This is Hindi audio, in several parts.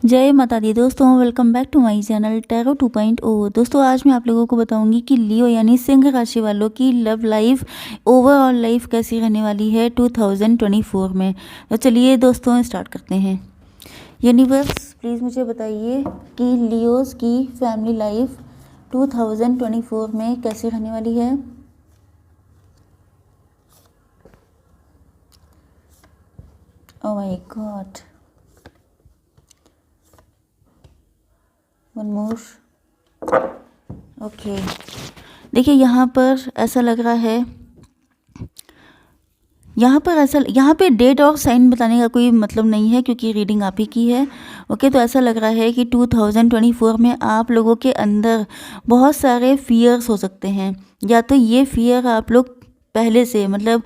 जय माता दी दोस्तों, welcome back to my channel tarot 2.0। दोस्तों आज मैं आप लोगों को बताऊंगी कि लियो यानी सिंह राशि वालों की लव लाइफ, ओवरऑल लाइफ कैसी रहने वाली है 2024 में। तो चलिए दोस्तों स्टार्ट करते हैं। यूनिवर्स प्लीज़ मुझे बताइए कि लियोस की फैमिली लाइफ 2024 में कैसी रहने वाली है। Oh my God, one more. Okay, देखिए यहाँ पर ऐसा लग रहा है, यहाँ पे डेट और साइन बताने का कोई मतलब नहीं है क्योंकि रीडिंग आप ही की है। ओके, तो ऐसा लग रहा है कि 2024 में आप लोगों के अंदर बहुत सारे फियर्स हो सकते हैं। या तो ये फियर आप लोग पहले से मतलब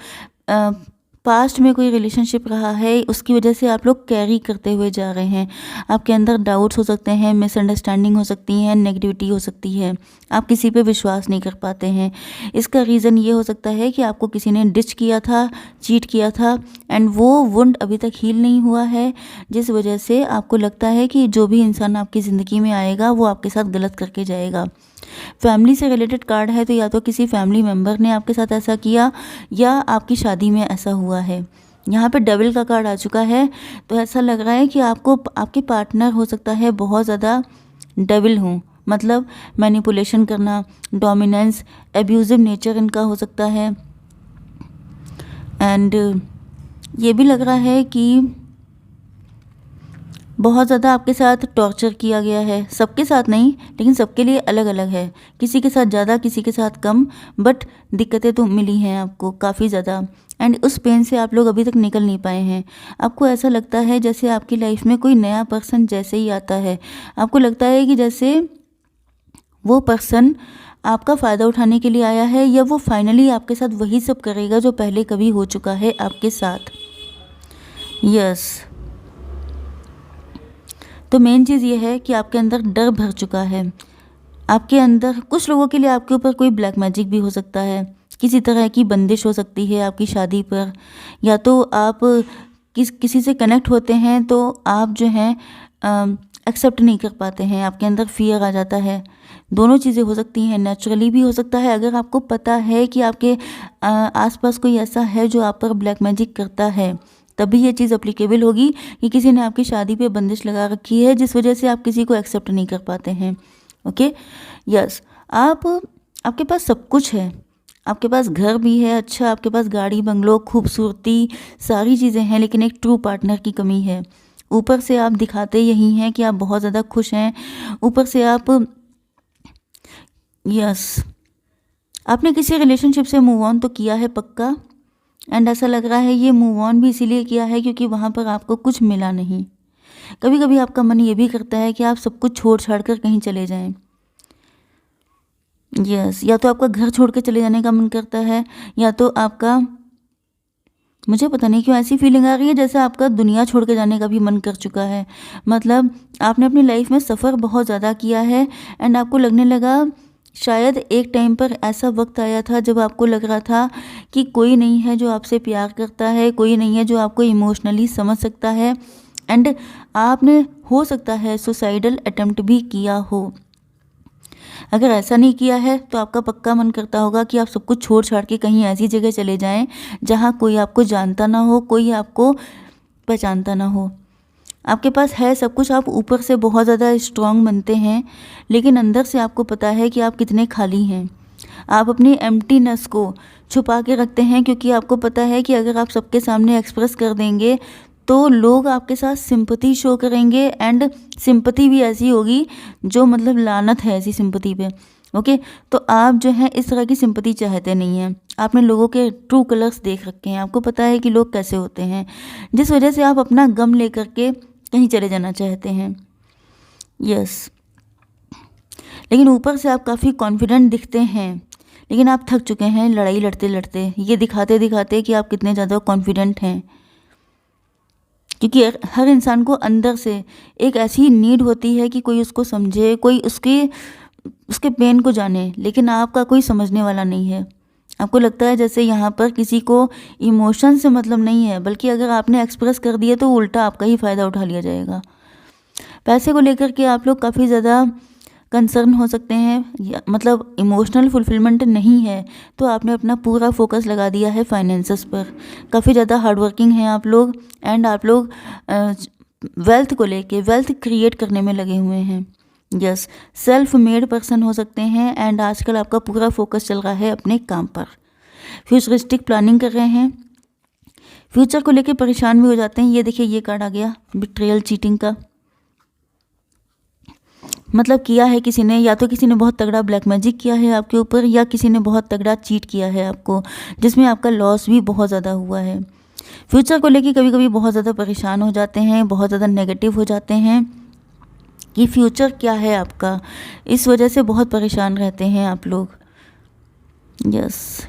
पास्ट में कोई रिलेशनशिप रहा है, उसकी वजह से आप लोग कैरी करते हुए जा रहे हैं। आपके अंदर डाउट्स हो सकते हैं, मिसअंडरस्टैंडिंग हो सकती है, नेगेटिविटी हो सकती है, आप किसी पे विश्वास नहीं कर पाते हैं। इसका रीज़न ये हो सकता है कि आपको किसी ने डिच किया था, चीट किया था एंड वो वुंड अभी तक हील नहीं हुआ है, जिस वजह से आपको लगता है कि जो भी इंसान आपकी ज़िंदगी में आएगा वो आपके साथ गलत करके जाएगा। फैमिली से रिलेटेड कार्ड है, तो या तो किसी फैमिली मेम्बर ने आपके साथ ऐसा किया या आपकी शादी में ऐसा हुआ है। यहाँ पे डेविल का कार्ड आ चुका है, तो ऐसा लग रहा है कि आपको आपके पार्टनर हो सकता है बहुत ज़्यादा डेविल हों, मतलब मैनिपुलेशन करना, डोमिनेंस, एब्यूजिव नेचर इनका हो सकता है। एंड ये भी लग रहा है कि बहुत ज़्यादा आपके साथ टॉर्चर किया गया है। सबके साथ नहीं, लेकिन सबके लिए अलग अलग है, किसी के साथ ज़्यादा किसी के साथ कम, बट दिक्कतें तो मिली हैं आपको काफ़ी ज़्यादा। एंड उस पेन से आप लोग अभी तक निकल नहीं पाए हैं। आपको ऐसा लगता है जैसे आपकी लाइफ में कोई नया पर्सन जैसे ही आता है, आपको लगता है कि जैसे वो पर्सन आपका फ़ायदा उठाने के लिए आया है, या वो फाइनली आपके साथ वही सब करेगा जो पहले कभी हो चुका है आपके साथ। यस, तो मेन चीज़ ये है कि आपके अंदर डर भर चुका है। आपके अंदर कुछ लोगों के लिए आपके ऊपर कोई ब्लैक मैजिक भी हो सकता है, किसी तरह की बंदिश हो सकती है आपकी शादी पर, या तो आप किसी से कनेक्ट होते हैं तो आप जो हैं एक्सेप्ट नहीं कर पाते हैं, आपके अंदर फियर आ जाता है। दोनों चीज़ें हो सकती हैं, नेचुरली भी हो सकता है। अगर आपको पता है कि आपके आसपास कोई ऐसा है जो आप पर ब्लैक मैजिक करता है, तभी ये चीज़ अप्लीकेबल होगी कि किसी ने आपकी शादी पे बंदिश लगा रखी है जिस वजह से आप किसी को एक्सेप्ट नहीं कर पाते हैं। ओके, यस, आपके पास सब कुछ है, आपके पास घर भी है, अच्छा, आपके पास गाड़ी बंगलो खूबसूरती सारी चीज़ें हैं, लेकिन एक ट्रू पार्टनर की कमी है। ऊपर से आप दिखाते यही हैं कि आप बहुत ज़्यादा खुश हैं, ऊपर से आप यस आपने किसी रिलेशनशिप से मूव ऑन तो किया है पक्का, एंड ऐसा लग रहा है ये मूव ऑन भी इसीलिए किया है क्योंकि वहाँ पर आपको कुछ मिला नहीं। कभी कभी आपका मन ये भी करता है कि आप सब कुछ छोड़ छाड़ कर कहीं चले जाएं। यस, या तो आपका घर छोड़ के चले जाने का मन करता है, या तो आपका, मुझे पता नहीं क्यों ऐसी फीलिंग आ रही है जैसे आपका दुनिया छोड़ के जाने का भी मन कर चुका है। मतलब आपने अपनी लाइफ में सफ़र बहुत ज़्यादा किया है एंड आपको लगने लगा शायद एक टाइम पर ऐसा वक्त आया था जब आपको लग रहा था कि कोई नहीं है जो आपसे प्यार करता है, कोई नहीं है जो आपको इमोशनली समझ सकता है, एंड आपने हो सकता है सुसाइडल अटेम्प्ट भी किया हो। अगर ऐसा नहीं किया है तो आपका पक्का मन करता होगा कि आप सब कुछ छोड़ छाड़ के कहीं ऐसी जगह चले जाएं जहां कोई आपको जानता ना हो, कोई आपको पहचानता ना हो। आपके पास है सब कुछ, आप ऊपर से बहुत ज़्यादा स्ट्रांग बनते हैं, लेकिन अंदर से आपको पता है कि आप कितने खाली हैं। आप अपनी एम्प्टीनेस को छुपा के रखते हैं क्योंकि आपको पता है कि अगर आप सबके सामने एक्सप्रेस कर देंगे तो लोग आपके साथ सिंपैथी शो करेंगे, एंड सिंपैथी भी ऐसी होगी जो मतलब लानत है ऐसी सिंपैथी पे। ओके, तो आप जो है इस तरह की सिंपैथी चाहते नहीं हैं। आपने लोगों के ट्रू कलर्स देख रखे हैं, आपको पता है कि लोग कैसे होते हैं, जिस वजह से आप अपना गम लेकर के कहीं चले जाना चाहते हैं। यस, लेकिन ऊपर से आप काफ़ी कॉन्फिडेंट दिखते हैं, लेकिन आप थक चुके हैं लड़ाई लड़ते लड़ते, ये दिखाते दिखाते कि आप कितने ज़्यादा कॉन्फिडेंट हैं। क्योंकि हर इंसान को अंदर से एक ऐसी नीड होती है कि कोई उसको समझे, कोई उसके पेन को जाने, लेकिन आपका कोई समझने वाला नहीं है। आपको लगता है जैसे यहाँ पर किसी को इमोशन से मतलब नहीं है, बल्कि अगर आपने एक्सप्रेस कर दिया तो उल्टा आपका ही फ़ायदा उठा लिया जाएगा। पैसे को लेकर के आप लोग काफ़ी ज़्यादा कंसर्न हो सकते हैं, मतलब इमोशनल फुलफिलमेंट नहीं है तो आपने अपना पूरा फोकस लगा दिया है फाइनेंसेस पर। काफ़ी ज़्यादा हार्डवर्किंग हैं आप लोग, एंड आप लोग वेल्थ को लेके, वेल्थ क्रिएट करने में लगे हुए हैं। यस, सेल्फ मेड पर्सन हो सकते हैं, एंड आजकल आपका पूरा फोकस चल रहा है अपने काम पर। फ्यूचरिस्टिक प्लानिंग कर रहे हैं, फ्यूचर को लेके परेशान भी हो जाते हैं। ये देखिए, ये कार्ड आ गया बिट्रेयल, चीटिंग का। मतलब किया है किसी ने, या तो किसी ने बहुत तगड़ा ब्लैक मैजिक किया है आपके ऊपर, या किसी ने बहुत तगड़ा चीट किया है आपको, जिसमें आपका लॉस भी बहुत ज़्यादा हुआ है। फ्यूचर को लेके कभी कभी बहुत ज़्यादा परेशान हो जाते हैं, बहुत ज़्यादा नेगेटिव हो जाते हैं कि फ्यूचर क्या है आपका, इस वजह से बहुत परेशान रहते हैं आप लोग। यस,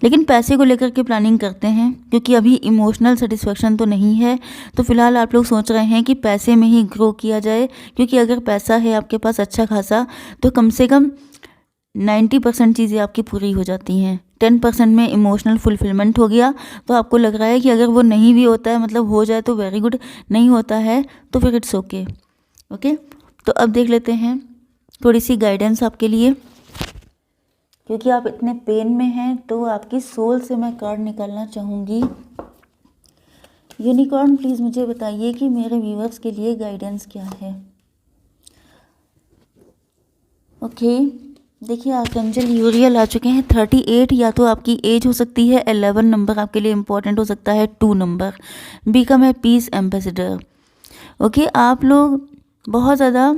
लेकिन पैसे को लेकर के प्लानिंग करते हैं, क्योंकि अभी इमोशनल सेटिस्फेक्शन तो नहीं है, तो फिलहाल आप लोग सोच रहे हैं कि पैसे में ही ग्रो किया जाए, क्योंकि अगर पैसा है आपके पास अच्छा खासा तो कम से कम 90% चीज़ें आपकी पूरी हो जाती हैं। 10% में इमोशनल फुलफिलमेंट हो गया, तो आपको लग रहा है कि अगर वो नहीं भी होता है, मतलब हो जाए तो वेरी गुड, नहीं होता है तो फिर इट्स ओके। ओके, तो अब देख लेते हैं थोड़ी सी गाइडेंस आपके लिए, क्योंकि आप इतने पेन में हैं तो आपकी सोल से मैं कार्ड निकालना चाहूँगी। यूनिकॉर्न प्लीज़ मुझे बताइए कि मेरे व्यूअर्स के लिए गाइडेंस क्या है। ओके, देखिए आर्कएंजल यूरियल आ चुके हैं 38, या तो आपकी एज हो सकती है 11 नंबर आपके लिए इम्पोर्टेंट हो सकता है, 2 नंबर बिकम है पीस एम्बेसडर। ओके, आप लोग बहुत ज़्यादा,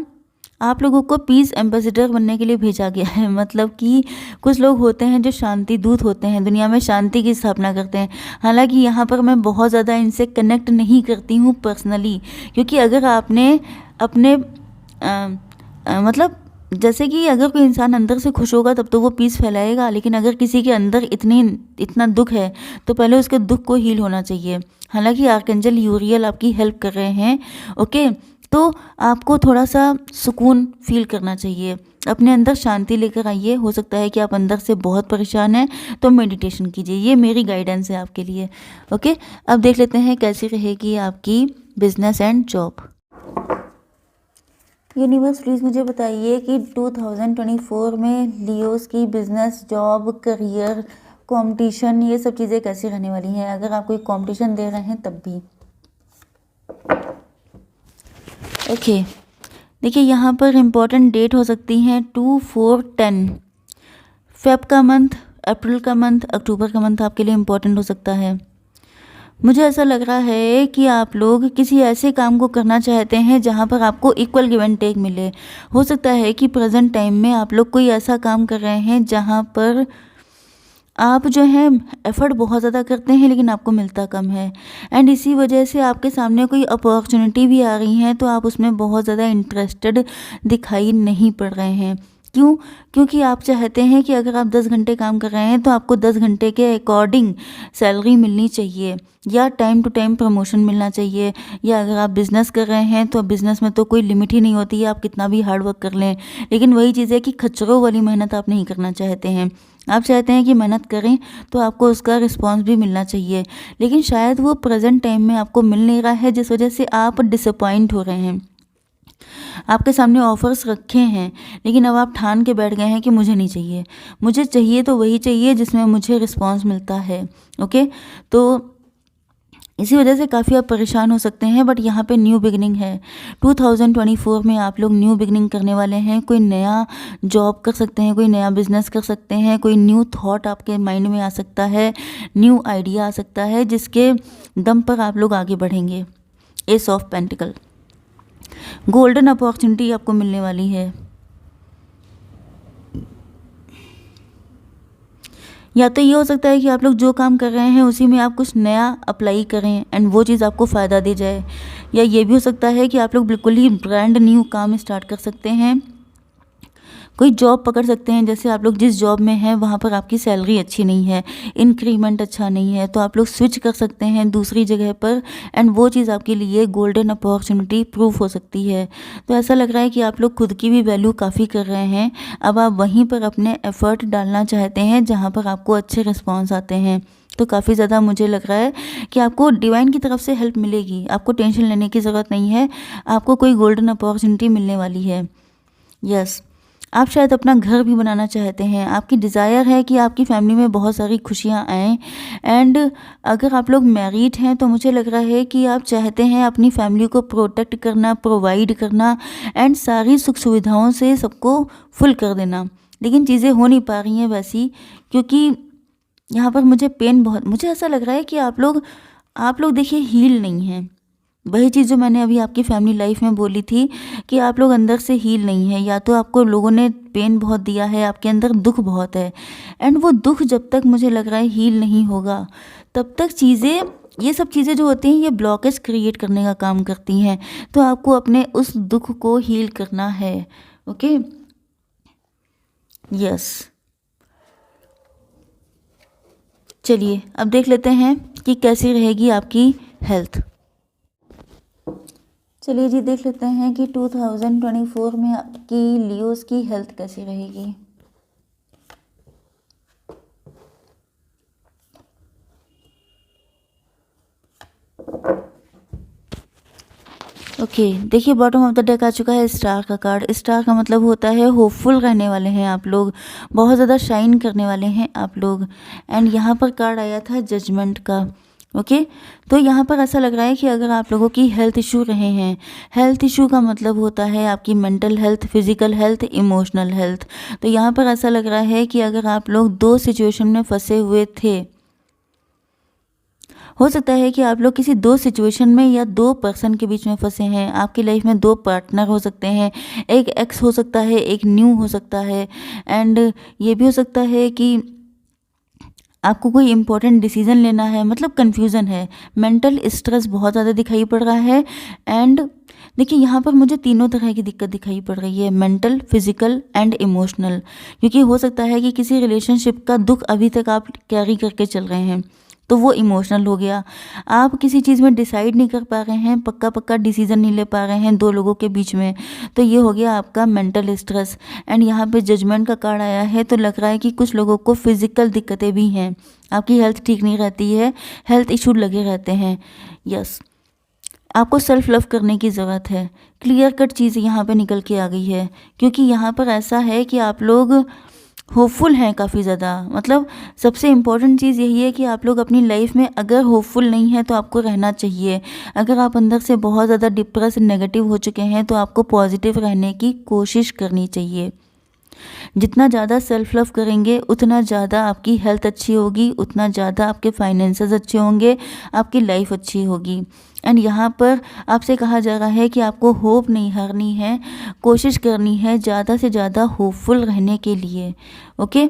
आप लोगों को पीस एम्बेसडर बनने के लिए भेजा गया है। मतलब कि कुछ लोग होते हैं जो शांति दूत होते हैं, दुनिया में शांति की स्थापना करते हैं। हालांकि यहाँ पर मैं बहुत ज़्यादा इनसे कनेक्ट नहीं करती हूँ पर्सनली, क्योंकि अगर आपने अपने मतलब जैसे कि अगर कोई इंसान अंदर से खुश होगा तब तो वो पीस फैलाएगा, लेकिन अगर किसी के अंदर इतना दुख है तो पहले उसके दुख को हील होना चाहिए। हालांकि आर्कएंजल यूरियल आपकी हेल्प कर रहे हैं। ओके, तो आपको थोड़ा सा सुकून फील करना चाहिए, अपने अंदर शांति लेकर आइए। हो सकता है कि आप अंदर से बहुत परेशान हैं, तो मेडिटेशन कीजिए, ये मेरी गाइडेंस है आपके लिए। ओके, अब देख लेते हैं कैसी रहेगी आपकी business and job. Universe please मुझे बताइए कि 2024 में लियोस की बिजनेस, जॉब, करियर, कंपटीशन, ये सब चीज़ें कैसी रहने वाली हैं, अगर आप कोई कंपटीशन दे रहे हैं तब भी। ओके, देखिए यहाँ पर इम्पॉर्टेंट डेट हो सकती हैं 2, 4, 10, फेब का मंथ, अप्रैल का मंथ, अक्टूबर का मंथ आपके लिए इम्पॉर्टेंट हो सकता है। मुझे ऐसा लग रहा है कि आप लोग किसी ऐसे काम को करना चाहते हैं जहाँ पर आपको इक्वल गिव एंड टेक मिले। हो सकता है कि प्रेजेंट टाइम में आप लोग कोई ऐसा काम कर रहे हैं जहाँ पर आप जो है एफर्ट बहुत ज़्यादा करते हैं लेकिन आपको मिलता कम है, एंड इसी वजह से आपके सामने कोई अपॉर्चुनिटी भी आ रही है तो आप उसमें बहुत ज़्यादा इंटरेस्टेड दिखाई नहीं पड़ रहे हैं। क्यों? क्योंकि आप चाहते हैं कि अगर आप 10 घंटे काम कर रहे हैं तो आपको 10 घंटे के अकॉर्डिंग सैलरी मिलनी चाहिए, या टाइम टू टाइम प्रमोशन मिलना चाहिए, या अगर आप बिज़नेस कर रहे हैं तो बिज़नेस में तो कोई लिमिट ही नहीं होती है, आप कितना भी हार्ड वर्क कर लें। लेकिन वही चीज़ है कि खच्चरों वाली मेहनत आप नहीं करना चाहते हैं। आप चाहते हैं कि मेहनत करें तो आपको उसका रिस्पांस भी मिलना चाहिए, लेकिन शायद वो प्रेजेंट टाइम में आपको मिल नहीं रहा है, जिस वजह से आप डिसअपॉइंट हो रहे हैं। आपके सामने ऑफर्स रखे हैं लेकिन अब आप ठान के बैठ गए हैं कि मुझे नहीं चाहिए, मुझे चाहिए तो वही चाहिए जिसमें मुझे रिस्पांस मिलता है। ओके, तो इसी वजह से काफ़ी आप परेशान हो सकते हैं, बट यहाँ पे न्यू बिगनिंग है। 2024 में आप लोग न्यू बिगनिंग करने वाले हैं। कोई नया जॉब कर सकते हैं, कोई नया बिजनेस कर सकते हैं, कोई न्यू थॉट आपके माइंड में आ सकता है, न्यू आइडिया आ सकता है, जिसके दम पर आप लोग आगे बढ़ेंगे। S of pentacle, golden opportunity आपको मिलने वाली है। या तो ये हो सकता है कि आप लोग जो काम कर रहे हैं उसी में आप कुछ नया अप्लाई करें एंड वो चीज़ आपको फ़ायदा दे जाए, या ये भी हो सकता है कि आप लोग बिल्कुल ही ब्रांड न्यू काम स्टार्ट कर सकते हैं। कोई जॉब पकड़ सकते हैं, जैसे आप लोग जिस जॉब में हैं वहाँ पर आपकी सैलरी अच्छी नहीं है, इंक्रीमेंट अच्छा नहीं है, तो आप लोग स्विच कर सकते हैं दूसरी जगह पर, एंड वो चीज़ आपके लिए गोल्डन अपॉर्चुनिटी प्रूफ हो सकती है। तो ऐसा लग रहा है कि आप लोग खुद की भी वैल्यू काफ़ी कर रहे हैं, अब आप वहीं पर अपने एफर्ट डालना चाहते हैं जहाँ पर आपको अच्छे रिस्पॉन्स आते हैं। तो काफ़ी ज़्यादा मुझे लग रहा है कि आपको डिवाइन की तरफ से हेल्प मिलेगी। आपको टेंशन लेने की ज़रूरत नहीं है, आपको कोई गोल्डन अपॉर्चुनिटी मिलने वाली है। यस, आप शायद अपना घर भी बनाना चाहते हैं, आपकी डिज़ायर है कि आपकी फैमिली में बहुत सारी खुशियाँ आएँ। एंड अगर आप लोग मैरिड हैं तो मुझे लग रहा है कि आप चाहते हैं अपनी फैमिली को प्रोटेक्ट करना, प्रोवाइड करना एंड सारी सुख सुविधाओं से सबको फुल कर देना। लेकिन चीज़ें हो नहीं पा रही हैं वैसी, क्योंकि यहाँ पर मुझे पेन बहुत, मुझे ऐसा लग रहा है कि आप लोग देखिए हील नहीं हैं। वही चीज़ जो मैंने अभी आपकी फैमिली लाइफ में बोली थी कि आप लोग अंदर से हील नहीं है, या तो आपको लोगों ने पेन बहुत दिया है, आपके अंदर दुख बहुत है। एंड वो दुख जब तक मुझे लग रहा है हील नहीं होगा, तब तक चीज़ें, ये सब चीज़ें जो होती हैं ये ब्लॉकेज क्रिएट करने का काम करती हैं। तो आपको अपने उस दुख को हील करना है। Okay, yes. चलिए अब देख लेते हैं कि कैसी रहेगी आपकी हेल्थ। चलिए जी, देख लेते हैं कि 2024 में आपकी लियोस की हेल्थ कैसी रहेगी। ओके, देखिए बॉटम ऑफ द डेक आ चुका है स्टार का कार्ड। स्टार का मतलब होता है होपफुल रहने वाले हैं आप लोग, बहुत ज़्यादा शाइन करने वाले हैं आप लोग। एंड यहाँ पर कार्ड आया था जजमेंट का। ओके, तो यहाँ पर ऐसा लग रहा है कि अगर आप लोगों की हेल्थ इशू रहे हैं, हेल्थ इशू का मतलब होता है आपकी mental health, physical health, emotional health. तो यहाँ पर ऐसा लग रहा है कि अगर आप लोग दो सिचुएशन में फंसे हुए थे, हो सकता है कि आप लोग किसी दो सिचुएशन में या दो पर्सन के बीच में फंसे हैं। आपकी लाइफ में दो पार्टनर हो सकते हैं, एक एक्स हो सकता है, एक न्यू हो सकता है। एंड ये भी हो सकता है कि आपको कोई इंपॉर्टेंट डिसीजन लेना है, मतलब कन्फ्यूज़न है, मेंटल स्ट्रेस बहुत ज़्यादा दिखाई पड़ रहा है। एंड देखिए यहाँ पर मुझे तीनों तरह की दिक्कत दिखाई पड़ रही है, मेंटल, फिजिकल एंड इमोशनल। क्योंकि हो सकता है कि किसी रिलेशनशिप का दुख अभी तक आप कैरी करके चल रहे हैं, तो वो इमोशनल हो गया। आप किसी चीज़ में डिसाइड नहीं कर पा रहे हैं, पक्का डिसीजन नहीं ले पा रहे हैं दो लोगों के बीच में, तो ये हो गया आपका मेंटल स्ट्रेस। एंड यहाँ पे जजमेंट का कार्ड आया है, तो लग रहा है कि कुछ लोगों को फिजिकल दिक्कतें भी हैं, आपकी हेल्थ ठीक नहीं रहती है, हेल्थ इशू लगे रहते हैं। यस, आपको सेल्फ लव करने की ज़रूरत है। क्लियर कट चीज़ यहाँ पे निकल के आ गई है, क्योंकि यहाँ पर ऐसा है कि आप लोग होपफुल हैं काफ़ी ज़्यादा। मतलब सबसे इम्पॉर्टेंट चीज़ यही है कि आप लोग अपनी लाइफ में अगर होपफुल नहीं है तो आपको रहना चाहिए। अगर आप अंदर से बहुत ज़्यादा डिप्रेस, नेगेटिव हो चुके हैं, तो आपको पॉजिटिव रहने की कोशिश करनी चाहिए। जितना ज़्यादा सेल्फ लव करेंगे उतना ज़्यादा आपकी हेल्थ अच्छी होगी, उतना ज़्यादा आपके फाइनेंसेस अच्छे होंगे, आपकी लाइफ अच्छी होगी। एंड यहाँ पर आपसे कहा जा रहा है कि आपको होप नहीं हारनी है, कोशिश करनी है ज़्यादा से ज़्यादा होपफुल रहने के लिए। ओके,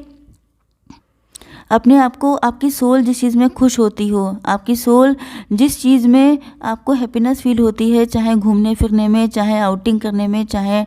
अपने आप को, आपकी सोल जिस चीज़ में खुश होती हो, आपकी सोल जिस चीज़ में आपको हैप्पीनेस फील होती है, चाहे घूमने फिरने में, चाहे आउटिंग करने में, चाहे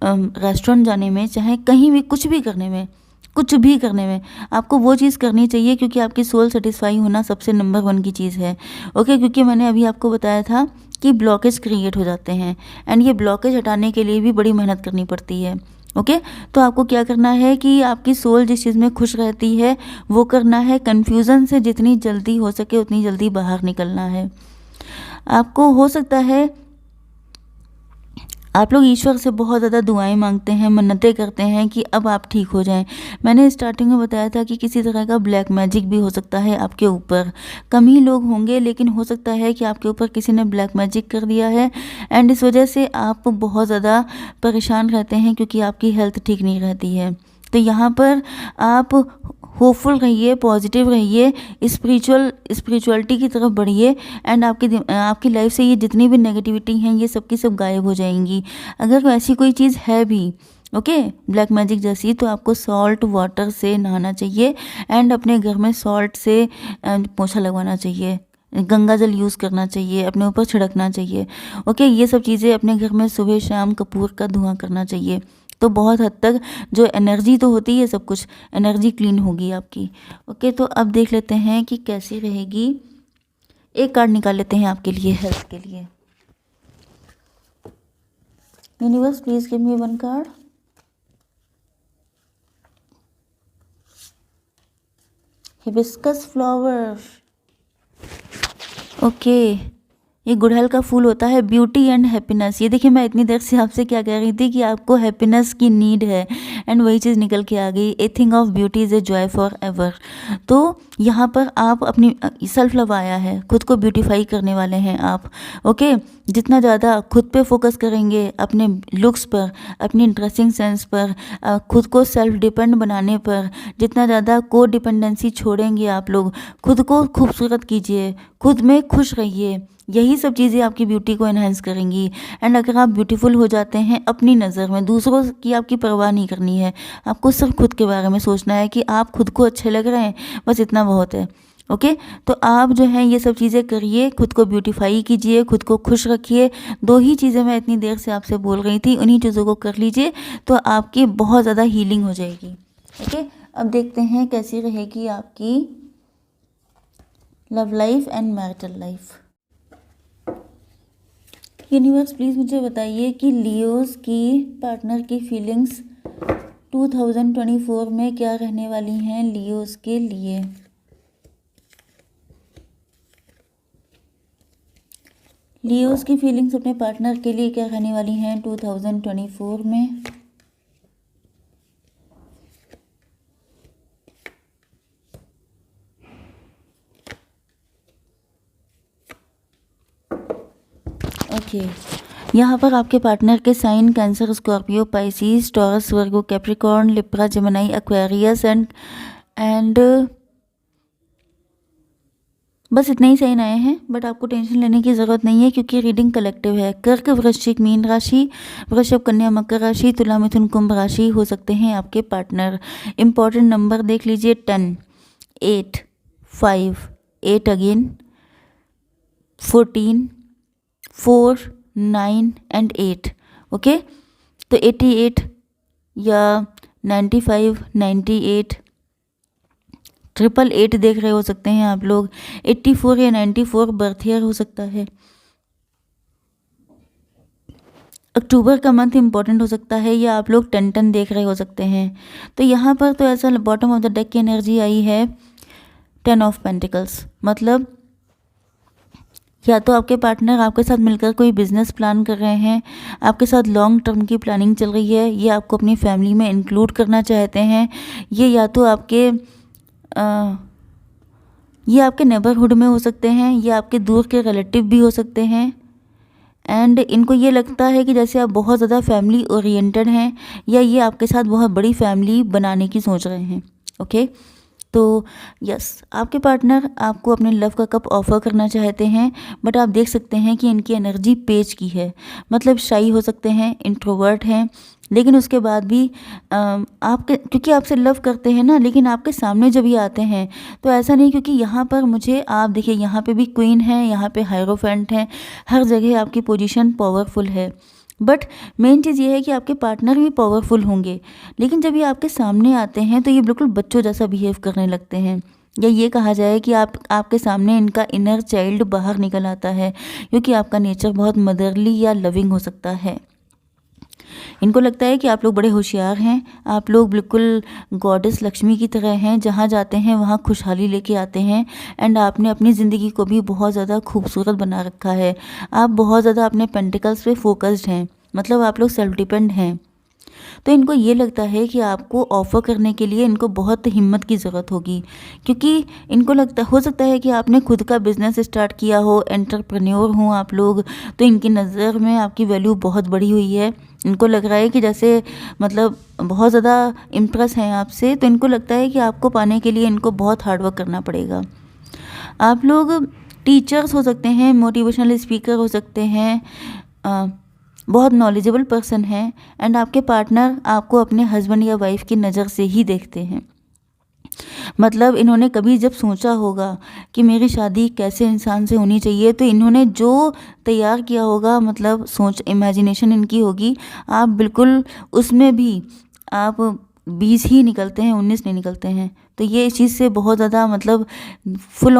रेस्टोरेंट जाने में, चाहे कहीं भी कुछ भी करने में, कुछ भी करने में आपको वो चीज़ करनी चाहिए, क्योंकि आपकी सोल सेटिस्फाई होना सबसे नंबर 1 की चीज़ है। ओके, क्योंकि मैंने अभी आपको बताया था कि ब्लॉकेज क्रिएट हो जाते हैं, एंड ये ब्लॉकेज हटाने के लिए भी बड़ी मेहनत करनी पड़ती है। ओके, तो आपको क्या करना है कि आपकी सोल जिस चीज़ में खुश रहती है वो करना है। कन्फ्यूज़न से जितनी जल्दी हो सके उतनी जल्दी बाहर निकलना है। आपको हो सकता है आप लोग ईश्वर से बहुत ज़्यादा दुआएं मांगते हैं, मन्नतें करते हैं कि अब आप ठीक हो जाएं। मैंने स्टार्टिंग में बताया था कि किसी तरह का ब्लैक मैजिक भी हो सकता है आपके ऊपर। कम ही लोग होंगे, लेकिन हो सकता है कि आपके ऊपर किसी ने ब्लैक मैजिक कर दिया है, एंड इस वजह से आप बहुत ज़्यादा परेशान रहते हैं, क्योंकि आपकी हेल्थ ठीक नहीं रहती है। तो यहाँ पर आप होपफुल रहिए, पॉजिटिव रहिए, स्पिरिचुअलिटी की तरफ बढ़िए, एंड आपकी लाइफ से ये जितनी भी नेगेटिविटी हैं ये सब की सब गायब हो जाएंगी। अगर ऐसी कोई चीज़ है भी, ओके, ब्लैक मैजिक जैसी, तो आपको सॉल्ट वाटर से नहाना चाहिए, एंड अपने घर में सॉल्ट से पोछा लगवाना चाहिए, गंगा जल यूज़ करना चाहिए, अपने ऊपर छिड़कना चाहिए। ओके, ये सब चीज़ें अपने घर में सुबह शाम कपूर का धुआं करना चाहिए। तो बहुत हद तक जो एनर्जी तो होती है, सब कुछ एनर्जी क्लीन होगी आपकी। ओके, तो अब देख लेते हैं कि कैसी रहेगी। एक कार्ड निकाल लेते हैं आपके लिए, हेल्थ के लिए। Universe please give me 1 card. Hibiscus flower, okay. ये गुड़हल का फूल होता है ब्यूटी एंड हैप्पीनेस। ये देखिए, मैं इतनी देर से आपसे क्या कह रही थी कि आपको हैप्पीनेस की नीड है, एंड वही चीज़ निकल के आ गई। A thing of beauty is a joy for ever. तो यहाँ पर आप अपनी सेल्फ लव आया है, खुद को ब्यूटीफाई करने वाले हैं आप, ओके। जितना ज़्यादा खुद पे फोकस करेंगे, अपने लुक्स पर, अपनी ड्रेसिंग सेंस पर, खुद को सेल्फ डिपेंड बनाने पर, जितना ज़्यादा को डिपेंडेंसी छोड़ेंगे आप लोग, खुद को खूबसूरत कीजिए, खुद में खुश रहिए, यही सब चीज़ें आपकी ब्यूटी को एनहेंस करेंगी। एंड अगर आप ब्यूटीफुल हो जाते हैं अपनी नज़र में, दूसरों की आपकी परवाह नहीं करनी है, आपको सिर्फ खुद के बारे में सोचना है कि आप खुद को अच्छे लग रहे हैं, बस इतना बहुत है, ओके। तो आप जो है ये सब चीज़ें करिए, खुद को ब्यूटीफाई कीजिए, खुद को खुश रखिए। 2 ही चीज़ें मैं इतनी देर से आपसे बोल रही थी, उन्हीं चीज़ों को कर लीजिए तो आपकी बहुत ज़्यादा हीलिंग हो जाएगी, ओके। अब देखते हैं कैसी रहेगी आपकी love life and marital life. Universe please मुझे बताइए कि लियोज़ की पार्टनर की फीलिंग्स 2024 में क्या रहने वाली हैं लियोज़ के लिए। लियोज़ की फीलिंग्स अपने पार्टनर के लिए क्या रहने वाली हैं 2024 में। ओके, यहाँ पर आपके पार्टनर के sign Cancer, Scorpio, Pisces, Taurus, Virgo, Capricorn, Libra, Gemini, Aquarius and बस इतने ही साइन आए हैं। बट आपको टेंशन लेने की ज़रूरत नहीं है क्योंकि रीडिंग कलेक्टिव है। कर्क, वृश्चिक, मीन राशि, वृषभ, कन्या, मकर राशि, तुला, मिथुन, कुंभ राशि हो सकते हैं आपके पार्टनर। इंपॉर्टेंट नंबर देख लीजिए 10, 8, 5, 8 अगेन, 14, 4, 9 एंड 8, ओके। तो 88 या 95, 98, 888 देख रहे हो सकते हैं आप लोग। 84 या 94 बर्थ ईयर हो सकता है। अक्टूबर का मंथ इंपॉर्टेंट हो सकता है, या आप लोग 10 देख रहे हो सकते हैं। तो यहाँ पर तो ऐसा बॉटम ऑफ द डेक की एनर्जी आई है 10 ऑफ पेंटिकल्स, मतलब या तो आपके पार्टनर आपके साथ मिलकर कोई बिजनेस प्लान कर रहे हैं, आपके साथ लॉन्ग टर्म की प्लानिंग चल रही है, ये आपको अपनी फैमिली में इंक्लूड करना चाहते हैं, ये या तो ये आपके नेबरहुड में हो सकते हैं, ये आपके दूर के रिलेटिव भी हो सकते हैं। एंड इनको ये लगता है कि जैसे आप बहुत ज़्यादा फैमिली ओरिएंटेड हैं, या ये आपके साथ बहुत बड़ी फैमिली बनाने की सोच रहे हैं, ओके। तो यस, आपके पार्टनर आपको अपने लव का कप ऑफ़र करना चाहते हैं, बट आप देख सकते हैं कि इनकी एनर्जी पेज की है, मतलब शाई हो सकते हैं, इंट्रोवर्ट हैं, लेकिन उसके बाद भी आपके, क्योंकि आपसे लव करते हैं ना, लेकिन आपके सामने जब ये आते हैं तो ऐसा नहीं, क्योंकि यहाँ पर मुझे आप देखिए, यहाँ पे भी क्वीन है, यहाँ पे हायरोफेंट है, हर जगह आपकी पोजीशन पावरफुल है। बट मेन चीज़ ये है कि आपके पार्टनर भी पावरफुल होंगे, लेकिन जब ये आपके सामने आते हैं तो ये बिल्कुल बच्चों जैसा बिहेव करने लगते हैं, या ये कहा जाए कि आपके सामने इनका इनर चाइल्ड बाहर निकल आता है, क्योंकि आपका नेचर बहुत मदरली या लविंग हो सकता है। इनको लगता है कि आप लोग बड़े होशियार हैं, आप लोग बिल्कुल गॉडेस लक्ष्मी की तरह हैं, जहाँ जाते हैं वहाँ खुशहाली लेके आते हैं। एंड आपने अपनी ज़िंदगी को भी बहुत ज़्यादा खूबसूरत बना रखा है, आप बहुत ज़्यादा अपने पेंटिकल्स पे फोकस्ड हैं, मतलब आप लोग सेल्फ डिपेंड हैं। तो इनको ये लगता है कि आपको ऑफ़र करने के लिए इनको बहुत हिम्मत की ज़रूरत होगी, क्योंकि इनको लगता हो सकता है कि आपने खुद का बिज़नेस स्टार्ट किया हो, एंटरप्रेन्योर हो आप लोग, तो इनकी नज़र में आपकी वैल्यू बहुत बढ़ी हुई है। इनको लग रहा है कि जैसे मतलब बहुत ज़्यादा इम्प्रेस हैं आपसे, तो इनको लगता है कि आपको पाने के लिए इनको बहुत हार्ड वर्क करना पड़ेगा। आप लोग टीचर्स हो सकते हैं, मोटिवेशनल स्पीकर हो सकते हैं, बहुत नॉलेजेबल पर्सन हैं, एंड आपके पार्टनर आपको अपने हस्बैंड या वाइफ की नज़र से ही देखते हैं। मतलब इन्होंने कभी जब सोचा होगा कि मेरी शादी कैसे इंसान से होनी चाहिए, तो इन्होंने जो तैयार किया होगा, मतलब सोच, इमेजिनेशन इनकी होगी, आप बिल्कुल उसमें भी आप 20 ही निकलते हैं, 19 नहीं निकलते हैं। तो ये इस चीज़ से बहुत ज़्यादा मतलब फुल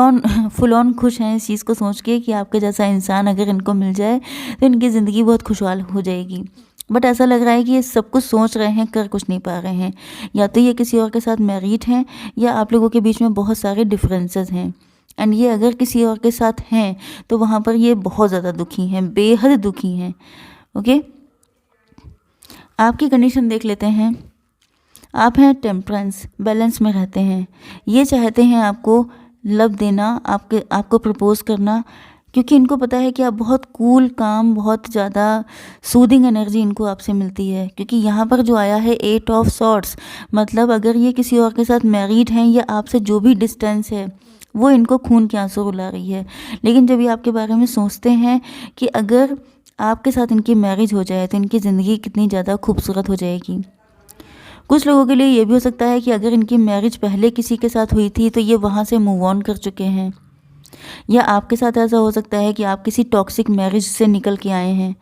ऑन खुश हैं इस चीज़ को सोच के कि आपके जैसा इंसान अगर इनको मिल जाए तो इनकी ज़िंदगी बहुत खुशहाल हो जाएगी। बट ऐसा लग रहा है कि ये सब कुछ सोच रहे हैं, कर कुछ नहीं पा रहे हैं। या तो ये किसी और के साथ मैरिड हैं, या आप लोगों के बीच में बहुत सारे डिफरेंसेस हैं। एंड ये अगर किसी और के साथ हैं तो वहाँ पर ये बहुत ज़्यादा दुखी हैं, बेहद दुखी हैं। ओके, आपकी कंडीशन देख लेते हैं। आप हैं टेम्परेंस, बैलेंस में रहते हैं। ये चाहते हैं आपको लव देना, आपको प्रपोज करना, क्योंकि इनको पता है कि आप बहुत कूल काम, बहुत ज़्यादा सूदिंग एनर्जी इनको आपसे मिलती है। क्योंकि यहाँ पर जो आया है 8 ऑफ सॉर्ड्स, मतलब अगर ये किसी और के साथ मैरिड हैं या आपसे जो भी डिस्टेंस है वो इनको खून के आंसू रुला रही है। लेकिन जब ये आपके बारे में सोचते हैं कि अगर आपके साथ इनकी मैरिज हो जाए तो इनकी ज़िंदगी कितनी ज़्यादा खूबसूरत हो जाएगी। कुछ लोगों के लिए ये भी हो सकता है कि अगर इनकी मैरिज पहले किसी के साथ हुई थी तो ये वहाँ से मूव ऑन कर चुके हैं। या आपके साथ ऐसा हो सकता है कि आप किसी टॉक्सिक मैरिज से निकल के आए हैं।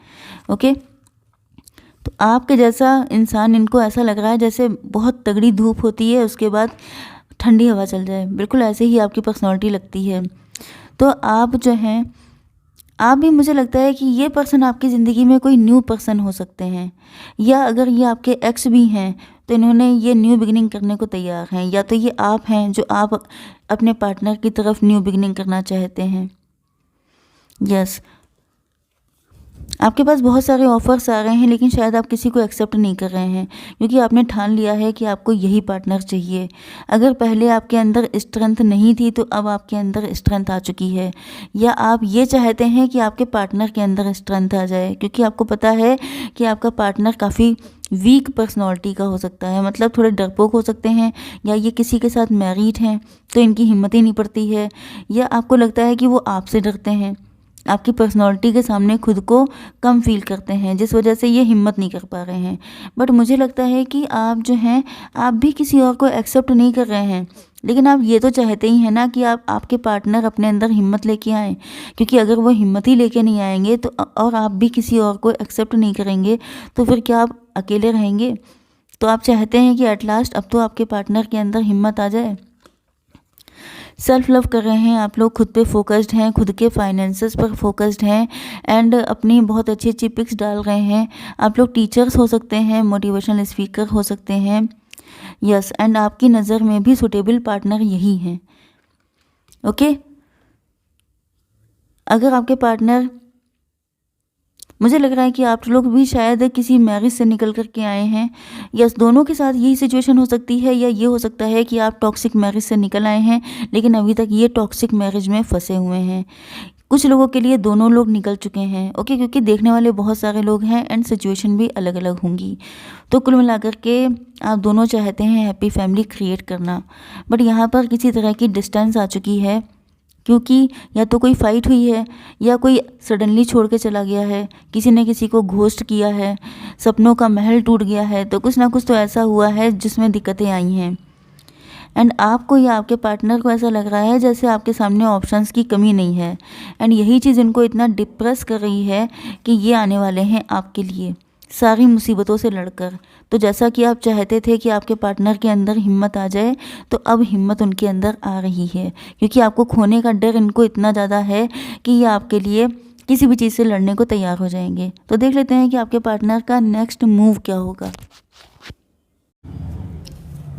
ओके, तो आपके जैसा इंसान, इनको ऐसा लग रहा है जैसे बहुत तगड़ी धूप होती है, उसके बाद ठंडी हवा चल जाए, बिल्कुल ऐसे ही आपकी पर्सनालिटी लगती है। तो आप जो हैं, आप भी, मुझे लगता है कि ये पर्सन आपकी ज़िंदगी में कोई न्यू पर्सन हो सकते हैं। या अगर ये आपके एक्स भी हैं तो इन्होंने ये न्यू बिगिनिंग करने को तैयार हैं। या तो ये आप हैं जो आप अपने पार्टनर की तरफ न्यू बिगिनिंग करना चाहते हैं। यस, आपके पास बहुत सारे ऑफ़र्स आ रहे हैं, लेकिन शायद आप किसी को एक्सेप्ट नहीं कर रहे हैं, क्योंकि आपने ठान लिया है कि आपको यही पार्टनर चाहिए। अगर पहले आपके अंदर स्ट्रेंथ नहीं थी तो अब आपके अंदर स्ट्रेंथ आ चुकी है। या आप ये चाहते हैं कि आपके पार्टनर के अंदर स्ट्रेंथ आ जाए, क्योंकि आपको पता है कि आपका पार्टनर काफ़ी वीक पर्सनैलिटी का हो सकता है, मतलब थोड़े डरपोक हो सकते हैं। या ये किसी के साथ मैरिड हैं तो इनकी हिम्मत ही नहीं पड़ती है। या आपको लगता है कि वो आपसे डरते हैं, आपकी पर्सनैलिटी के सामने खुद को कम फील करते हैं, जिस वजह से ये हिम्मत नहीं कर पा रहे हैं। बट मुझे लगता है कि आप जो हैं, आप भी किसी और को एक्सेप्ट नहीं कर रहे हैं, लेकिन आप ये तो चाहते ही हैं ना कि आपके पार्टनर अपने अंदर हिम्मत लेके आएँ। क्योंकि अगर वो हिम्मत ही लेके नहीं आएंगे तो और आप भी किसी और को एक्सेप्ट नहीं करेंगे तो फिर क्या आप अकेले रहेंगे? तो आप चाहते हैं कि एट लास्ट अब तो आपके पार्टनर के अंदर हिम्मत आ जाए। सेल्फ लव कर रहे हैं आप लोग, खुद पे फोकस्ड हैं, खुद के फाइनेंसेस पर फोकस्ड हैं, एंड अपनी बहुत अच्छी अच्छी पिक्स डाल रहे हैं। आप लोग टीचर्स हो सकते हैं, मोटिवेशनल स्पीकर हो सकते हैं। यस, एंड आपकी नज़र में भी सुटेबल पार्टनर यही हैं। ओके, अगर आपके पार्टनर, मुझे लग रहा है कि आप लोग भी शायद किसी मैरिज से निकल कर के आए हैं। यस, दोनों के साथ यही सिचुएशन हो सकती है। या ये हो सकता है कि आप टॉक्सिक मैरिज से निकल आए हैं, लेकिन अभी तक ये टॉक्सिक मैरिज में फंसे हुए हैं। कुछ लोगों के लिए दोनों लोग निकल चुके हैं। ओके, क्योंकि देखने वाले बहुत सारे लोग हैं एंड सिचुएशन भी अलग अलग होंगी। तो कुल मिलाकर के आप दोनों चाहते हैं हैप्पी फैमिली क्रिएट करना, बट यहाँ पर किसी तरह की डिस्टेंस आ चुकी है, क्योंकि या तो कोई फाइट हुई है या कोई सडनली छोड़ के चला गया है, किसी ने किसी को घोस्ट किया है, सपनों का महल टूट गया है। तो कुछ ना कुछ तो ऐसा हुआ है जिसमें दिक्कतें आई हैं। एंड आपको या आपके पार्टनर को ऐसा लग रहा है जैसे आपके सामने ऑप्शंस की कमी नहीं है, एंड यही चीज़ इनको इतना डिप्रेस कर रही है कि ये आने वाले हैं आपके लिए सारी मुसीबतों से लड़कर। तो जैसा कि आप चाहते थे कि आपके पार्टनर के अंदर हिम्मत आ जाए, तो अब हिम्मत उनके अंदर आ रही है, क्योंकि आपको खोने का डर इनको इतना ज़्यादा है कि ये आपके लिए किसी भी चीज़ से लड़ने को तैयार हो जाएंगे। तो देख लेते हैं कि आपके पार्टनर का नेक्स्ट मूव क्या होगा।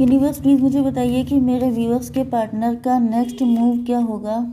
यूनिवर्स प्लीज़ मुझे बताइए कि मेरे व्यूअर्स के पार्टनर का नेक्स्ट मूव क्या होगा।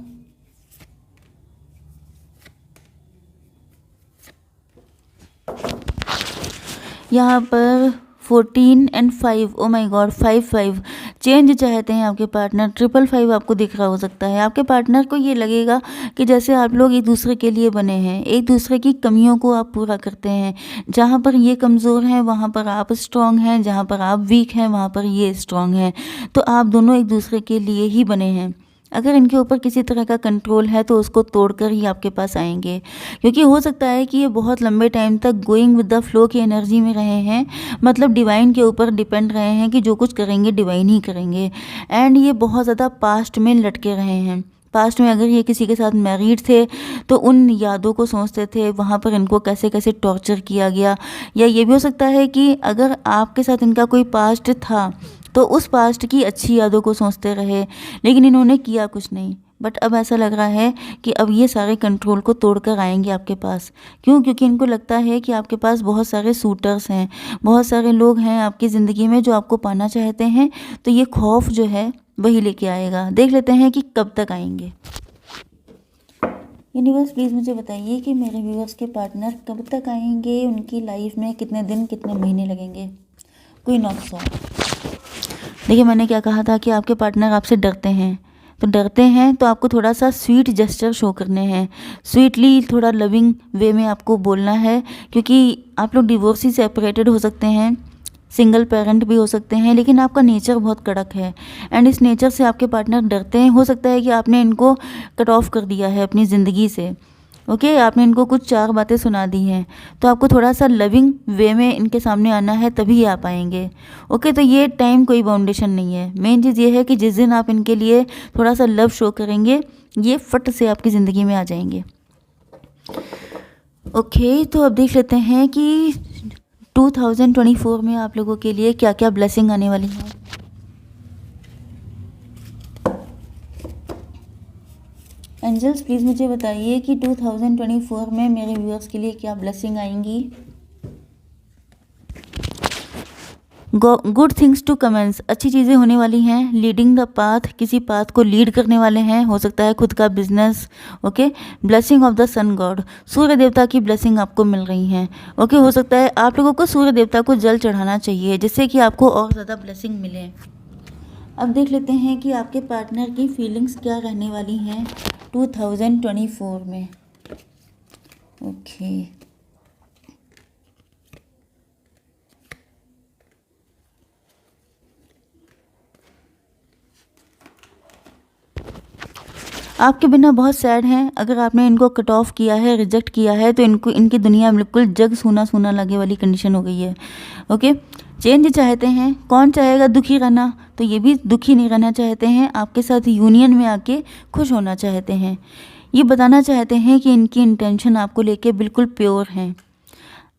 यहाँ पर 14 and 5, oh my God, 5 change चाहते हैं आपके पार्टनर। 555 आपको दिख रहा हो सकता है। आपके पार्टनर को ये लगेगा कि जैसे आप लोग एक दूसरे के लिए बने हैं, एक दूसरे की कमियों को आप पूरा करते हैं। जहाँ पर ये कमज़ोर हैं वहाँ पर आप स्ट्रांग हैं, जहाँ पर आप वीक हैं वहाँ पर ये स्ट्रांग हैं। तो आप दोनों एक दूसरे के लिए ही बने हैं। अगर इनके ऊपर किसी तरह का कंट्रोल है तो उसको तोड़कर ही आपके पास आएंगे, क्योंकि हो सकता है कि ये बहुत लंबे टाइम तक गोइंग विद द फ्लो की एनर्जी में रहे हैं, मतलब डिवाइन के ऊपर डिपेंड रहे हैं कि जो कुछ करेंगे डिवाइन ही करेंगे। एंड ये बहुत ज़्यादा पास्ट में लटके रहे हैं। पास्ट में अगर ये किसी के साथ मैरिड थे तो उन यादों को सोचते थे, वहाँ पर इनको कैसे कैसे टॉर्चर किया गया। या ये भी हो सकता है कि अगर आपके साथ इनका कोई पास्ट था तो उस पास्ट की अच्छी यादों को सोचते रहे, लेकिन इन्होंने किया कुछ नहीं, बट अब ऐसा लग रहा है कि अब ये सारे कंट्रोल को तोड़ कर आएंगे आपके पास। क्यों? क्योंकि इनको लगता है कि आपके पास बहुत सारे सूटर्स हैं, बहुत सारे लोग हैं आपकी ज़िंदगी में जो आपको पाना चाहते हैं। तो ये खौफ जो है वही लेके आएगा। देख लेते हैं कि कब तक आएंगे। यूनिवर्स प्लीज़ मुझे बताइए कि मेरे व्यूअर्स के पार्टनर कब तक आएंगे, उनकी लाइफ में कितने दिन कितने महीने लगेंगे। Queen of sword. देखिए, मैंने क्या कहा था कि आपके पार्टनर आपसे डरते हैं। तो डरते हैं तो आपको थोड़ा सा स्वीट जेस्चर शो करने हैं, स्वीटली थोड़ा लविंग वे में आपको बोलना है। क्योंकि आप लोग डिवोर्सी सेपरेटेड हो सकते हैं, सिंगल पेरेंट भी हो सकते हैं, लेकिन आपका नेचर बहुत कड़क है एंड इस नेचर से आपके पार्टनर डरते हैं। हो सकता है कि आपने इनको कट ऑफ कर दिया है अपनी ज़िंदगी से। ओके, आपने इनको कुछ 4 बातें सुना दी हैं। तो आपको थोड़ा सा लविंग वे में इनके सामने आना है, तभी आ पाएंगे। ओके, तो ये टाइम कोई बाउंडेशन नहीं है। मेन चीज़ ये है कि जिस दिन आप इनके लिए थोड़ा सा लव शो करेंगे, ये फट से आपकी ज़िंदगी में आ जाएंगे। ओके, तो अब देख लेते हैं कि 2024 में आप लोगों के लिए क्या क्या ब्लेसिंग आने वाली है। एंजल्स प्लीज़ मुझे बताइए कि 2024 में मेरे व्यूअर्स के लिए क्या ब्लेसिंग आएंगी। गुड थिंग्स टू कमेंस, अच्छी चीज़ें होने वाली हैं। लीडिंग द पाथ, किसी पाथ को लीड करने वाले हैं, हो सकता है खुद का business. Okay, blessing of the sun god, Surya देवता की ब्लेसिंग आपको मिल रही हैं। ओके, हो सकता है आप लोगों को सूर्य देवता को जल चढ़ाना चाहिए, जिससे कि आपको और ज़्यादा ब्लेसिंग मिले। अब देख लेते हैं कि आपके पार्टनर की फीलिंग्स क्या रहने वाली हैं 2024 में। ओके, आपके बिना बहुत सैड हैं। अगर आपने इनको कट ऑफ किया है, रिजेक्ट किया है, तो इनको इनकी दुनिया बिल्कुल जग सूना सूना लगे वाली कंडीशन हो गई है। ओके, चेंज चाहते हैं। कौन चाहेगा दुखी रहना? तो ये भी दुखी नहीं रहना चाहते हैं, आपके साथ यूनियन में आके खुश होना चाहते हैं। ये बताना चाहते हैं कि इनकी इंटेंशन आपको लेके बिल्कुल प्योर हैं।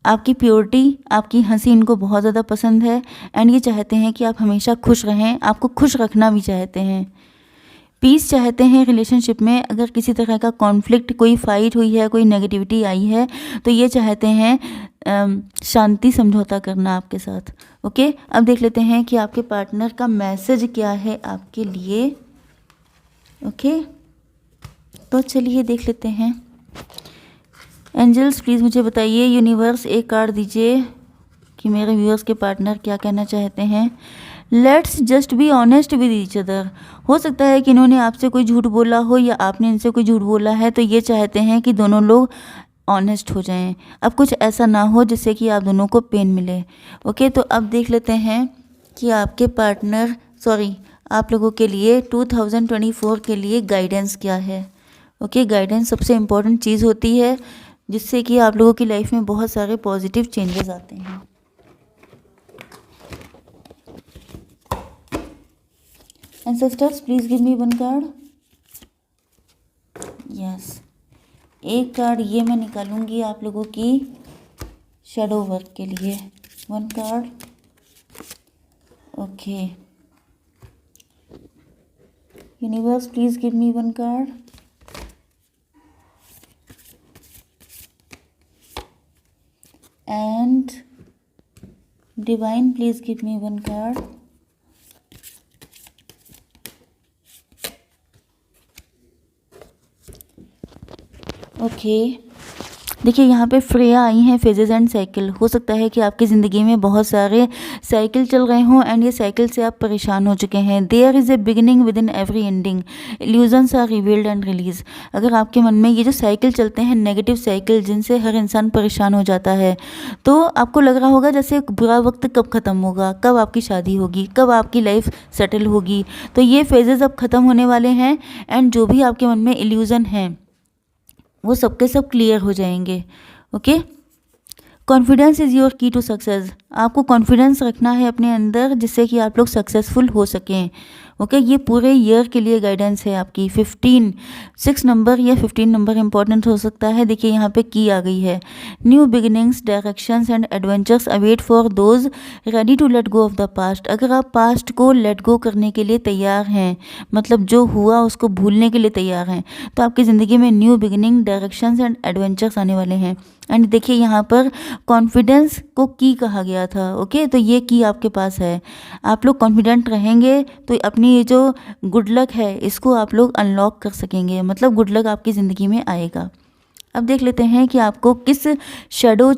आपकी प्योरिटी, आपकी हंसी इनको बहुत ज़्यादा पसंद है एंड ये चाहते हैं कि आप हमेशा खुश रहें, आपको खुश रखना भी चाहते हैं। पीस चाहते हैं रिलेशनशिप में। अगर किसी तरह का कॉन्फ्लिक्ट, कोई फाइट हुई है, कोई नेगेटिविटी आई है, तो ये चाहते हैं शांति समझौता करना आपके साथ। ओके, अब देख लेते हैं कि आपके पार्टनर का मैसेज क्या है आपके लिए। ओके, तो चलिए देख लेते हैं। एंजल्स प्लीज़ मुझे बताइए, यूनिवर्स एक कार्ड दीजिए कि मेरे व्यूअर्स के पार्टनर क्या कहना चाहते हैं। Let's just be honest with each other. हो सकता है कि इन्होंने आपसे कोई झूठ बोला हो या आपने इनसे कोई झूठ बोला है, तो ये चाहते हैं कि दोनों लोग ऑनेस्ट हो जाएं। अब कुछ ऐसा ना हो जिससे कि आप दोनों को पेन मिले। ओके, तो अब देख लेते हैं कि आपके पार्टनर आप लोगों के लिए 2024 के लिए गाइडेंस क्या है। ओके, गाइडेंस सबसे इम्पोर्टेंट चीज़ होती है, जिससे कि आप लोगों की लाइफ में बहुत सारे पॉजिटिव चेंजेस आते हैं। Ancestors please give me 1 card. Yes, एक कार्ड ये मैं निकालूंगी आप लोगों की शैडो वर्क के लिए। 1 card. Okay, universe please give me 1 card. And divine please give me 1 card. Okay, देखिए यहाँ पे फ्रेया आई हैं, फेजेस एंड साइकिल। हो सकता है कि आपकी ज़िंदगी में बहुत सारे साइकिल चल रहे हों एंड ये साइकिल से आप परेशान हो चुके हैं। There is a beginning within every ending, illusions are revealed and release. अगर आपके मन में ये जो साइकिल चलते हैं, नेगेटिव साइकिल, जिनसे हर इंसान परेशान हो जाता है, तो आपको लग रहा होगा जैसे बुरा वक्त कब ख़त्म होगा, कब आपकी शादी होगी, कब आपकी लाइफ सेटल होगी। तो ये फेजेस अब ख़त्म होने वाले हैं एंड जो भी आपके मन में इल्यूज़न हैं वो सबके सब क्लियर हो जाएंगे। ओके, कॉन्फिडेंस इज़ योर की टू सक्सेस। आपको कॉन्फिडेंस रखना है अपने अंदर जिससे कि आप लोग सक्सेसफुल हो सकें। ओके, ये पूरे ईयर के लिए गाइडेंस है आपकी। 6 नंबर या 15 नंबर इंपॉर्टेंट हो सकता है। देखिए यहाँ पे की आ गई है, new beginnings, directions and adventures await for those ready to let go of the past. अगर आप पास्ट को लेट गो करने के लिए तैयार हैं, मतलब जो हुआ उसको भूलने के लिए तैयार हैं, तो आपकी ज़िंदगी में new beginning, directions and adventures आने वाले हैं। एंड देखिए यहाँ पर कॉन्फिडेंस को की कहा गया था। ओके, तो ये की आपके पास है। आप लोग कॉन्फिडेंट रहेंगे तो अपनी ये जो गुड लक है इसको आप लोग अनलॉक कर सकेंगे, मतलब गुड लक आपकी ज़िंदगी में आएगा। अब देख लेते हैं कि आपको किस शेडो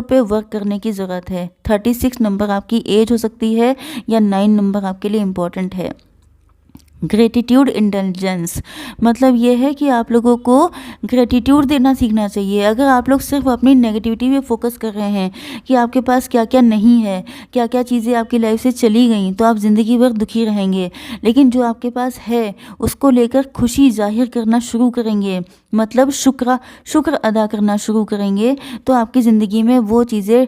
पे वर्क करने की ज़रूरत है। 36 नंबर आपकी एज हो सकती है या 9 नंबर आपके लिए इम्पॉर्टेंट है। ग्रेटिट्यूड इंटेलिजेंस, मतलब ये है कि आप लोगों को ग्रेटिट्यूड देना सीखना चाहिए। अगर आप लोग सिर्फ अपनी नेगेटिविटी पे फोकस कर रहे हैं कि आपके पास क्या क्या नहीं है, क्या क्या चीज़ें आपकी लाइफ से चली गई, तो आप ज़िंदगी भर दुखी रहेंगे। लेकिन जो आपके पास है उसको लेकर खुशी जाहिर करना शुरू करेंगे, मतलब शुक्र अदा करना शुरू करेंगे, तो आपकी ज़िंदगी में वो चीज़ें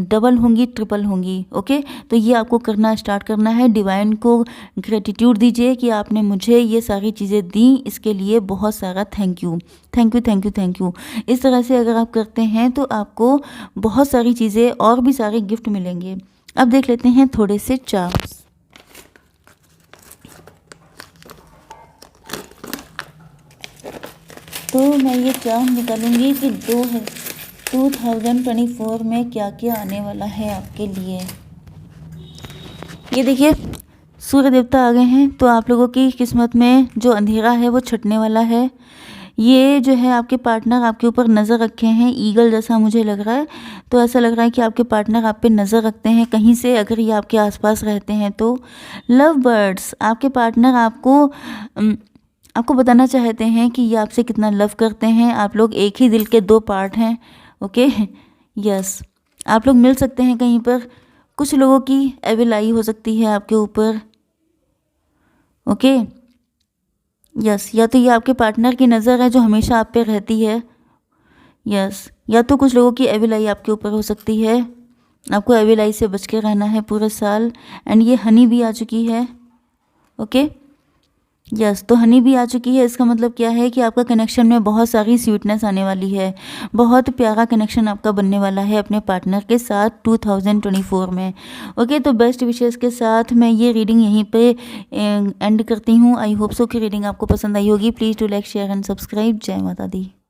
डबल होंगी, ट्रिपल होंगी। ओके, तो ये आपको करना स्टार्ट करना है। डिवाइन को ग्रेटिट्यूड दीजिए कि आपने मुझे ये सारी चीज़ें दी, इसके लिए बहुत सारा thank you, thank you, thank you, thank you. इस तरह से अगर आप करते हैं तो आपको बहुत सारी चीज़ें और भी सारे गिफ्ट मिलेंगे। अब देख लेते हैं थोड़े से चार्ट्स। तो मैं ये चार्ट निकालूंगी कि 2024 में क्या क्या आने वाला है आपके लिए। ये देखिए सूर्य देवता आ गए हैं, तो आप लोगों की किस्मत में जो अंधेरा है वो छटने वाला है। ये जो है आपके पार्टनर आपके ऊपर नज़र रखे हैं, ईगल जैसा मुझे लग रहा है। तो ऐसा लग रहा है कि आपके पार्टनर आप पे नज़र रखते हैं कहीं से, अगर ये आपके आसपास रहते हैं तो। लव बर्ड्स, आपके पार्टनर आपको बताना चाहते हैं कि ये आपसे कितना लव करते हैं। आप लोग एक ही दिल के दो पार्ट हैं। ओके, यस, आप लोग मिल सकते हैं कहीं पर। कुछ लोगों की एविल आई हो सकती है आपके ऊपर। ओके, यस, या तो ये आपके पार्टनर की नज़र है जो हमेशा आप पे रहती है। यस, या तो कुछ लोगों की एविल आई आपके ऊपर हो सकती है। आपको एविल आई से बच के रहना है पूरे साल। एंड ये हनी भी आ चुकी है। ओके, यस, तो हनी भी आ चुकी है। इसका मतलब क्या है कि आपका कनेक्शन में बहुत सारी स्वीटनेस आने वाली है। बहुत प्यारा कनेक्शन आपका बनने वाला है अपने पार्टनर के साथ 2024 में। ओके, तो बेस्ट विशेस के साथ मैं ये रीडिंग यहीं पे एंड करती हूँ। आई होप सो कि रीडिंग आपको पसंद आई होगी। Please do like, share and subscribe. जय माता दी।